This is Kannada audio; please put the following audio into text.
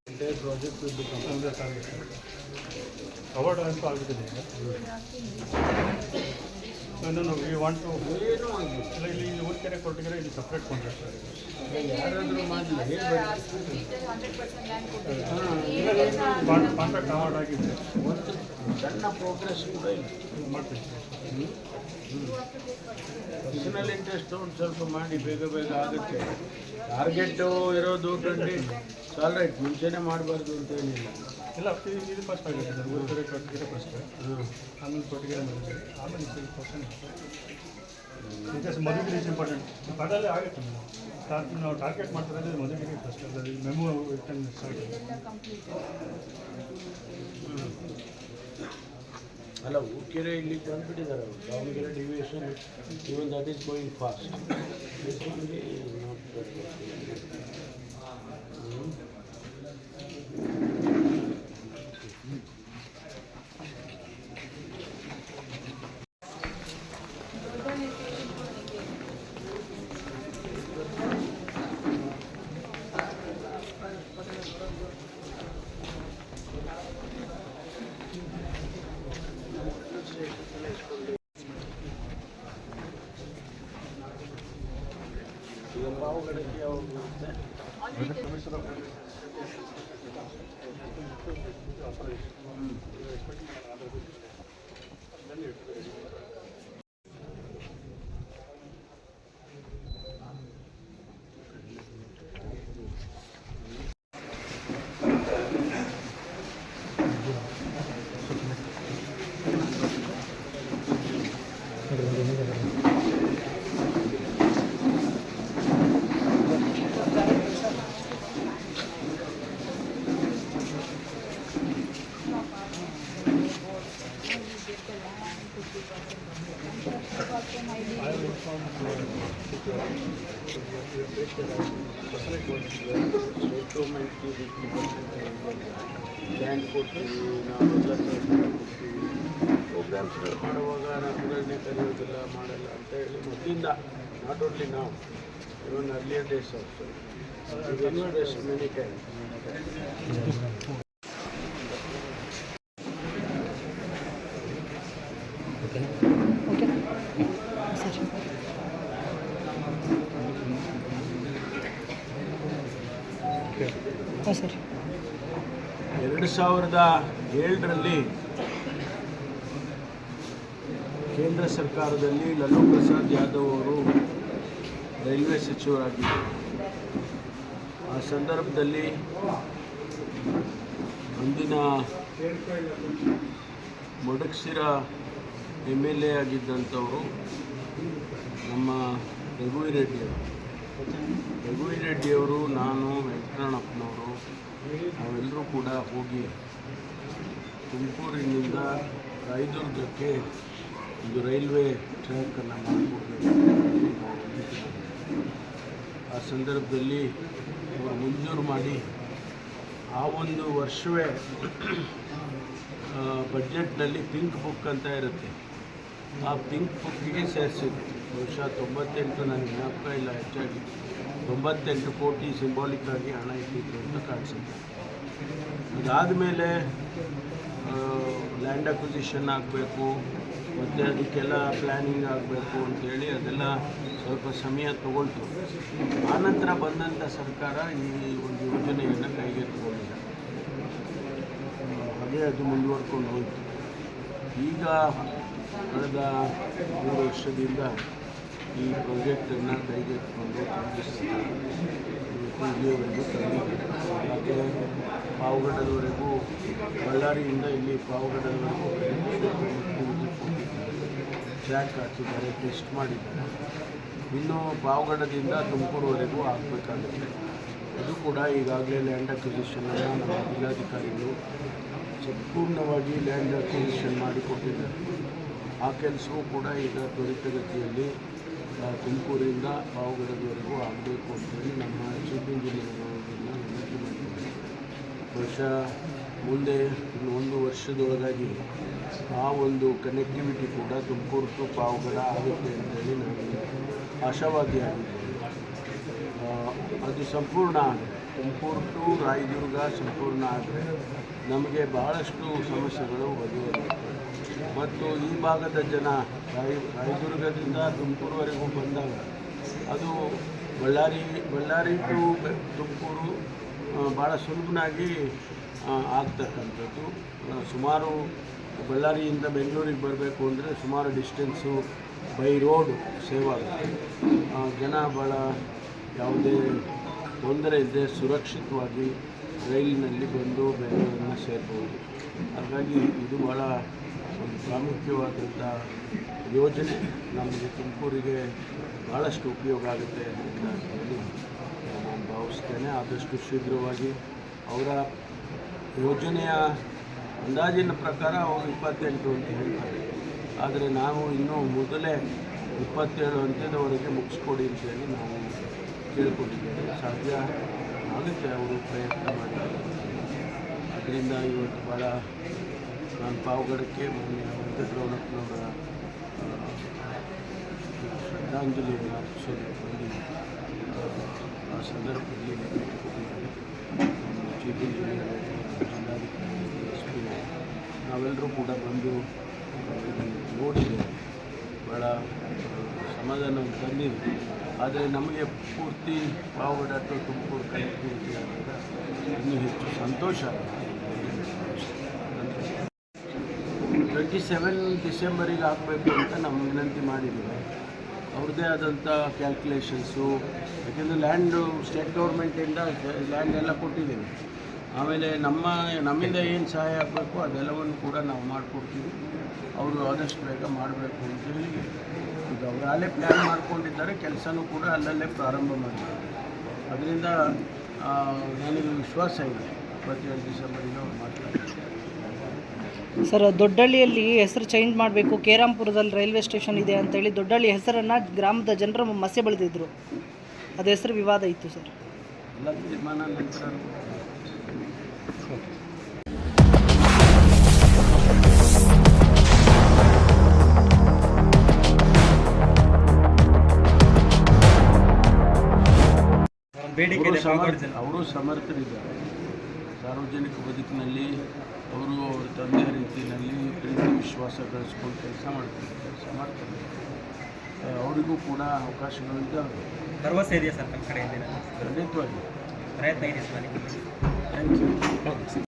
Entire project will be completed. Covered also ಆಗುತ್ತದೆ. No, we want to ಇಲ್ಲಿ ಊರ್ಕೆರೆ ಕೊಟ್ಟಿಗೆ ಇದು ಸಪ್ರೇಟ್ ಕಾಂಟ್ರಾಕ್ಟ್ ಯಾರಾದರೂ ಮಾಡಲಿಲ್ಲ ಕಾಂಟ್ರಾಕ್ಟ್ ಅವಾರ್ಡ್ ಆಗಿದೆ ಒಂದು ಸಣ್ಣ ಪ್ರೋಗ್ರೆಸ್ ಕೂಡ ಮಾಡ್ತೀವಿ ಪರ್ಸನಲ್ ಇಂಟ್ರೆಸ್ಟ್ ಒಂದು ಸ್ವಲ್ಪ ಮಾಡಿ ಬೇಗ ಆಗುತ್ತೆ ಟಾರ್ಗೆಟು ಇರೋದು 20 ಸಾಲ್ ರೈಟ್ ಮುಂಚೆನೇ ಮಾಡಬಾರ್ದು ಅಂತ ಏನಿಲ್ಲ ಇಲ್ಲ ಇದು ಫಸ್ಟ್ ಆಗುತ್ತೆ ಸರ್ ಊರ್ಕೆರೆ ಕೊಟ್ಟಿಗೆ ಫಸ್ಟ್ ಆಮೇಲೆ ಕೊಟ್ಟಿಗೆ ಆಮೇಲೆ 6% ಮದುವೆಗೆ ಈಸ್ ಇಂಪಾರ್ಟೆಂಟ್ ಅದಲ್ಲೇ ಆಗುತ್ತೆ ನಾವು ಟಾರ್ಗೆಟ್ ಮಾಡ್ತಿರೋದು ಮದುವೆಗೆ ಫಸ್ಟ್ ಅಲ್ಲ ಮೆಮೊ ರಿಟರ್ನ್ ಸ್ಟಾರ್ಟ್ ಅಲ್ಲ ಊರ್ಕೆರೆ ಇಲ್ಲಿ ತಂದುಬಿಟ್ಟಿದ್ದಾರೆ ಅವರು Davanagere deviation even that is going fast land ಕೊಡ್ತೀವಿ ನಾವೆಲ್ಲ ಪ್ರೋಗ್ರಾಮ್ಸ್ ಮಾಡುವಾಗ ನಮ್ಮಗಳನ್ನೇ ಕರೆಯೋದಿಲ್ಲ ಮಾಡಲ್ಲ ಅಂತ ಹೇಳಿ ಮೊದಲಿಂದ ನಾಟ್ ಓನ್ಲಿ ನಾವು even earlier days also many time sir 2007ರಲ್ಲಿ ಕೇಂದ್ರ ಸರ್ಕಾರದಲ್ಲಿ ಲಲ್ಲೂ ಪ್ರಸಾದ್ ಯಾದವ್ ಅವರು ರೈಲ್ವೆ ಸಚಿವರಾಗಿದ್ದರು. ಆ ಸಂದರ್ಭದಲ್ಲಿ ಅಂದಿನ ಮೊಡಕ್ಸಿರ MLA ಆಗಿದ್ದಂಥವರು ನಮ್ಮ ರಘುವೀರ್ ರೆಡ್ಡಿಯವರು, ನಾನು, ವೆಂಕಟರಮಣಪ್ಪನವರು ನಾವೆಲ್ಲರೂ ಕೂಡ ಹೋಗಿ ತುಮಕೂರಿನಿಂದ ರಾಯದುರ್ಗಕ್ಕೆ ಒಂದು ರೈಲ್ವೆ ಟ್ರ್ಯಾಕನ್ನು ಮಾಡಿಕೊಡ್ಬೇಕು. ಆ ಸಂದರ್ಭದಲ್ಲಿ ಅವರು ಮಂಜೂರು ಮಾಡಿ ಆ ಒಂದು ವರ್ಷವೇ ಬಡ್ಜೆಟ್ನಲ್ಲಿ ಪಿಂಕ್ ಬುಕ್ ಅಂತ ಇರುತ್ತೆ. ಆ ಪಿಂಕ್ ಬುಕ್ಕಿಗೆ ಸೇರಿಸಿದ್ರು. ಬಹುಶಃ 98 ನನಗೆ ಜ್ಞಾಪಕ ಇಲ್ಲ, ಹೆಚ್ಚಾಗಿ 98 ಕೋಟಿ ಸಿಂಬಾಲಿಕ್ ಆಗಿ ಹಣ ಇಟ್ಟಿದ್ರು ಅಂತ ಕಾಣಿಸುತ್ತೆ. ಅದಾದಮೇಲೆ ಲ್ಯಾಂಡ್ ಅಕ್ವಿಸಿಷನ್ ಆಗಬೇಕು ಮತ್ತು ಅದಕ್ಕೆಲ್ಲ ಪ್ಲ್ಯಾನಿಂಗ್ ಆಗಬೇಕು ಅಂಥೇಳಿ ಅದೆಲ್ಲ ಸ್ವಲ್ಪ ಸಮಯ ತಗೊಳ್ತು. ಆನಂತರ ಬಂದಂಥ ಸರ್ಕಾರ ಈ ಒಂದು ಯೋಜನೆಯನ್ನು ಕೈಗೆತ್ತಿಕೊಂಡಿದೆ. ಹಾಗೆ ಅದು ಮುಂದುವರ್ಕೊಂಡು ಹೋಯಿತು. ಈಗ ಕಳೆದ 3 ವರ್ಷದಿಂದ ಈ ಪ್ರಾಜೆಕ್ಟನ್ನು ಕೈಗೆತ್ತಿಕೊಂಡು ಇಲ್ಲಿಯವರೆಗೂ ತಂದಿದೆ. ಹಾಗೆ ಪಾವಗಡದವರೆಗೂ, ಬಳ್ಳಾರಿಯಿಂದ ಇಲ್ಲಿ ಪಾವಗಡದವರೆಗೂ ಟ್ರ್ಯಾಕ್ ಹಾಕಿದ್ದಾರೆ, ಟೆಸ್ಟ್ ಮಾಡಿದ್ದಾರೆ. ಇನ್ನು ಪಾವಗಡದಿಂದ ತುಮಕೂರುವರೆಗೂ ಆಗಬೇಕಾಗುತ್ತೆ. ಅದು ಕೂಡ ಈಗಾಗಲೇ ಲ್ಯಾಂಡ್ ಅಕ್ವಿಸಿಷನನ್ನು ನಮ್ಮ ಜಿಲ್ಲಾಧಿಕಾರಿಗಳು ಸಂಪೂರ್ಣವಾಗಿ ಲ್ಯಾಂಡ್ ಅಕ್ವಿಸಿಷನ್ ಮಾಡಿಕೊಟ್ಟಿದ್ದಾರೆ. ಆ ಕೆಲಸವೂ ಕೂಡ ಈಗ ತ್ವರಿತಗತಿಯಲ್ಲಿ ತುಮಕೂರಿಂದ ಪಾವಗಡದವರೆಗೂ ಆಗಬೇಕು ಅಂತೇಳಿ ನಮ್ಮ ಚೀಫ್ ಇಂಜಿನಿಯರ್ ಅವರನ್ನು ವಿನಂತಿ ಮಾಡಿದ್ದಾರೆ. ಬಹುಶಃ ಮುಂದೆ ಇನ್ನು 1 ವರ್ಷದೊಳಗಾಗಿ ಆ ಒಂದು ಕನೆಕ್ಟಿವಿಟಿ ಕೂಡ ತುಮಕೂರು ಟು ಪಾವಗಡ ಆಗುತ್ತೆ ಅಂತೇಳಿ ನಾನು ಆಶಾವಾದಿಯಾಗಿದ್ದೇನೆ. ಅದು ಸಂಪೂರ್ಣ ತುಮಕೂರು ಟು ರಾಯದುರ್ಗ ಸಂಪೂರ್ಣ ಆದರೆ ನಮಗೆ ಬಹಳಷ್ಟು ಸಮಸ್ಯೆಗಳು ಬಗೆಹರಿಯುತ್ತವೆ. ಮತ್ತು ಈ ಭಾಗದ ಜನ ರಾಯದುರ್ಗದಿಂದ ತುಮಕೂರುವರೆಗೂ ಬಂದಾಗ ಅದು ಬಳ್ಳಾರಿ ಟು ತುಮಕೂರು ಭಾಳ ಸುಲಭನಾಗಿ ಆಗ್ತಕ್ಕಂಥದ್ದು. ಸುಮಾರು ಬಳ್ಳಾರಿಯಿಂದ ಬೆಂಗಳೂರಿಗೆ ಬರಬೇಕು ಅಂದರೆ ಸುಮಾರು ಡಿಸ್ಟೆನ್ಸು ಬೈ ರೋಡ್ ಸೇವ್ ಆಗುತ್ತೆ. ಜನ ಭಾಳ ಯಾವುದೇ ತೊಂದರೆ ಇಲ್ಲದೆ ಸುರಕ್ಷಿತವಾಗಿ ರೈಲಿನಲ್ಲಿ ಬಂದು ಬೆಂಗಳೂರನ್ನು ಸೇರ್ಬೋದು. ಹಾಗಾಗಿ ಇದು ಭಾಳ ಒಂದು ಪ್ರಾಮುಖ್ಯವಾದಂಥ ಯೋಜನೆ. ನಮಗೆ ತುಮಕೂರಿಗೆ ಭಾಳಷ್ಟು ಉಪಯೋಗ ಆಗುತ್ತೆ ಅಂತ ಹೇಳಿ ನಾನು ಭಾವಿಸ್ತೇನೆ. ಆದಷ್ಟು ಶೀಘ್ರವಾಗಿ ಅವರ ಯೋಜನೆಯ ಅಂದಾಜಿನ ಪ್ರಕಾರ ಅವರು 28 ಅಂತ ಹೇಳ್ತಾರೆ. ಆದರೆ ನಾವು ಇನ್ನೂ ಮೊದಲೇ 27 ಹಂತದವರೆಗೆ ಮುಗಿಸ್ಕೊಡಿ ಅಂತೇಳಿ ನಾವು ಕೇಳ್ಕೊಂಡಿದ್ದೇವೆ. ಸಾಧ್ಯ ಆಗುತ್ತೆ, ಅವರು ಪ್ರಯತ್ನ ಮಾಡಿದ್ದಾರೆ. ಅದರಿಂದ ಇವತ್ತು ಭಾಳ ನಾನು ಪಾವಗಡಕ್ಕೆ ಮೊನ್ನೆ ವೆಂಕಟರಮಣಪ್ಪನವರ ಶ್ರದ್ಧಾಂಜಲಿಯನ್ನು ಅರ್ಪಿಸೋದಕ್ಕೆ ಬಂದು ಆ ಸಂದರ್ಭದಲ್ಲಿ ಚೀಫ್ ಇಂಜಿನಿಯರ್, ಜಿಲ್ಲಾಧಿಕಾರಿ, SP ನಾವೆಲ್ಲರೂ ಕೂಡ ಬಂದು ನೋಡಿದ್ದೇವೆ. ಭಾಳ ಸಮಾಧಾನವನ್ನು ತಂದಿದೆ. ಆದರೆ ನಮಗೆ ಪೂರ್ತಿ ಪಾವಗಡ ಟು ತುಮಕೂರು ಕನೆಕ್ಟಿವಿಟಿ ಆದಾಗ ಇನ್ನೂ ಹೆಚ್ಚು ಸಂತೋಷ ಆಗುತ್ತೆ. 27 ಡಿಸೆಂಬರಿಗೆ ಆಗಬೇಕು ಅಂತ ನಾವು ವಿನಂತಿ ಮಾಡಿದ್ದೀವಿ. ಅವ್ರದ್ದೇ ಆದಂಥ ಕ್ಯಾಲ್ಕುಲೇಷನ್ಸು, ಯಾಕೆಂದರೆ ಲ್ಯಾಂಡು ಸ್ಟೇಟ್ ಗೌರ್ಮೆಂಟಿಂದ ಲ್ಯಾಂಡ್ ಎಲ್ಲ ಕೊಟ್ಟಿದ್ದೀವಿ. ಆಮೇಲೆ ನಮ್ಮಿಂದ ಏನು ಸಹಾಯ ಆಗಬೇಕು ಅದೆಲ್ಲವನ್ನು ಕೂಡ ನಾವು ಮಾಡಿಕೊಡ್ತೀವಿ. ಅವರು ಆದಷ್ಟು ಬೇಗ ಮಾಡಬೇಕು ಅಂತೇಳಿ ಈಗ ಅವರು ಅಲ್ಲೇ ಪ್ಲ್ಯಾನ್ ಮಾಡ್ಕೊಂಡಿದ್ದಾರೆ. ಕೆಲಸನೂ ಕೂಡ ಅಲ್ಲಲ್ಲೇ ಪ್ರಾರಂಭ ಮಾಡಿದ್ದಾರೆ. ಅದರಿಂದ ನನಗೆ ವಿಶ್ವಾಸ ಇದೆ 27 ಡಿಸೆಂಬರಿಗೆ ಅವ್ರು ಮಾಡ್ತಾರೆ. ಸರ್, ದೊಡ್ಡಹಳ್ಳಿಯಲ್ಲಿ ಹೆಸರು ಚೇಂಜ್ ಮಾಡಬೇಕು, ಕೇರಾಂಪುರದಲ್ಲಿ ರೈಲ್ವೆ ಸ್ಟೇಷನ್ ಇದೆ ಅಂತೇಳಿ ದೊಡ್ಡಹಳ್ಳಿ ಹೆಸರನ್ನು ಗ್ರಾಮದ ಜನರು ಮಸೆ ಬೆಳೆದಿದ್ರು. ಅದು ಹೆಸರು ವಿವಾದ ಇತ್ತು ಸರ್. ಎಲ್ಲ ತೀರ್ಮಾನ ನಂತರ ಅವರು ಸಮರ್ಥರಿದ್ದಾರೆ. ಸಾರ್ವಜನಿಕ ಬದುಕಿನಲ್ಲಿ ಅವರು ಅವರ ತಂದೆಯ ರೀತಿಯಲ್ಲಿ ಪ್ರೀತಿ ವಿಶ್ವಾಸ ಗಳಿಸ್ಕೊಂಡು ಕೆಲಸ ಮಾಡ್ತಿದ್ದಾರೆ. ಸಮರ್ಥರಿದ್ದಾರೆ. ಅವರಿಗೂ ಕೂಡ ಅವಕಾಶಗಳಿದ್ದಾವೆ. ಭರವಸೆ ಇದೆಯಾ ಸರ್ ನಮ್ಮ ಕಡೆಯಿಂದ? ಖಂಡಿತವಾಗಿ ಪ್ರಯತ್ನ ಇದೆ ಸರ್. Thank you.